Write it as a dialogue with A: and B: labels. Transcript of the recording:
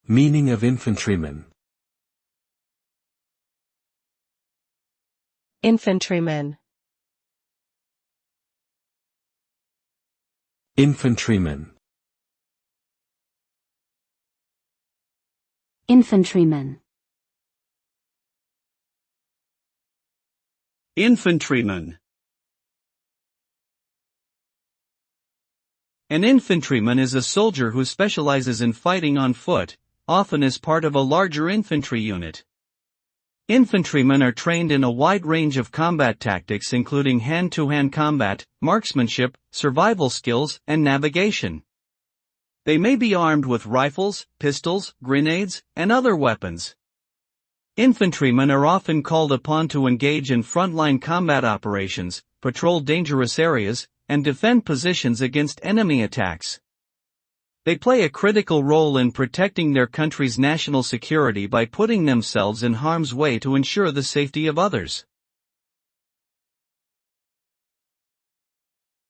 A: Meaning of infantryman.
B: Infantryman.
A: Infantryman.
C: Infantryman.
D: Infantryman. An infantryman is a soldier who specializes in fighting on foot, often as part of a larger infantry unit. Infantrymen are trained in a wide range of combat tactics including hand-to-hand combat, marksmanship, survival skills, and navigation. They may be armed with rifles, pistols, grenades, and other weapons. Infantrymen are often called upon to engage in frontline combat operations, patrol dangerous areas, and defend positions against enemy attacks. They play a critical role in protecting their country's national security by putting themselves in harm's way to ensure the safety of others.